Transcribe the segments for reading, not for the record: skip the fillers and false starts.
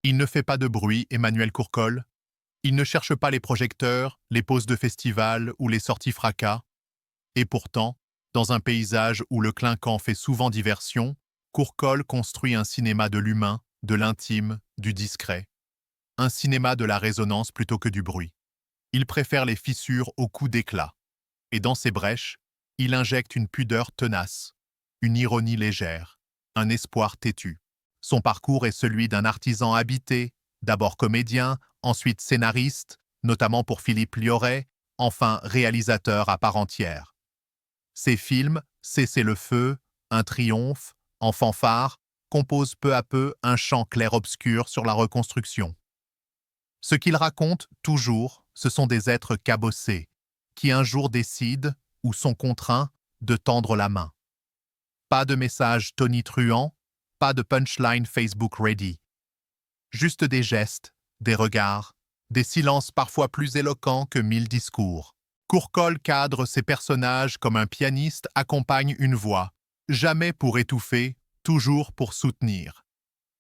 Il ne fait pas de bruit, Emmanuel Courcol. Il ne cherche pas les projecteurs, les pauses de festival ou les sorties fracas. Et pourtant, dans un paysage où le clinquant fait souvent diversion, Courcol construit un cinéma de l'humain, de l'intime, du discret. Un cinéma de la résonance plutôt que du bruit. Il préfère les fissures aux coups d'éclat. Et dans ces brèches, il injecte une pudeur tenace, une ironie légère, un espoir têtu. Son parcours est celui d'un artisan habité, d'abord comédien, ensuite scénariste, notamment pour Philippe Liorret, enfin réalisateur à part entière. Ses films, Cessez le feu, Un triomphe, En fanfare, composent peu à peu un chant clair-obscur sur la reconstruction. Ce qu'il raconte, toujours, ce sont des êtres cabossés, qui un jour décident, ou sont contraints, de tendre la main. Pas de message tonitruant, pas de punchline Facebook ready. Juste des gestes, des regards, des silences parfois plus éloquents que 1000 discours. Courcol cadre ses personnages comme un pianiste accompagne une voix, jamais pour étouffer, toujours pour soutenir.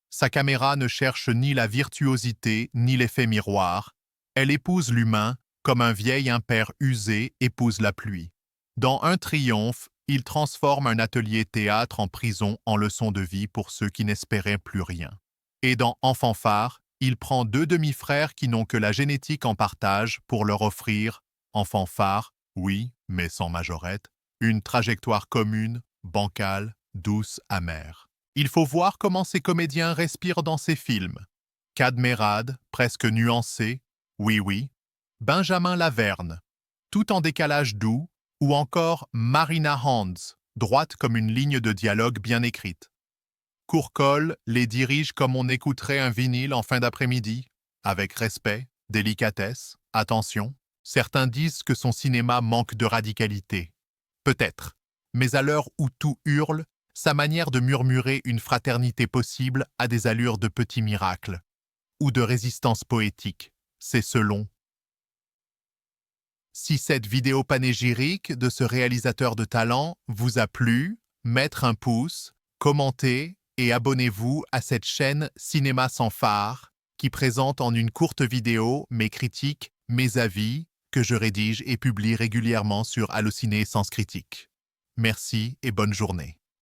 Sa caméra ne cherche ni la virtuosité ni l'effet miroir. Elle épouse l'humain comme un vieil impair usé épouse la pluie. Dans Un triomphe, il transforme un atelier théâtre en prison en leçon de vie pour ceux qui n'espéraient plus rien. Et dans En fanfare, il prend deux demi-frères qui n'ont que la génétique en partage pour leur offrir, en fanfare, oui, mais sans majorette, une trajectoire commune, bancale, douce, amère. Il faut voir comment ces comédiens respirent dans ces films. Cadmerade, presque nuancé, oui oui, Benjamin Laverne, tout en décalage doux, ou encore Marina Hans, droite comme une ligne de dialogue bien écrite. Courcol les dirige comme on écouterait un vinyle en fin d'après-midi, avec respect, délicatesse, attention. Certains disent que son cinéma manque de radicalité. Peut-être, mais à l'heure où tout hurle, sa manière de murmurer une fraternité possible a des allures de petit miracle, ou de résistance poétique, c'est selon. Si cette vidéo panégyrique de ce réalisateur de talent vous a plu, mettre un pouce, commentez et abonnez-vous à cette chaîne Cinéma sans phare, qui présente en une courte vidéo mes critiques, mes avis, que je rédige et publie régulièrement sur Allociné Sens Critique. Merci et bonne journée.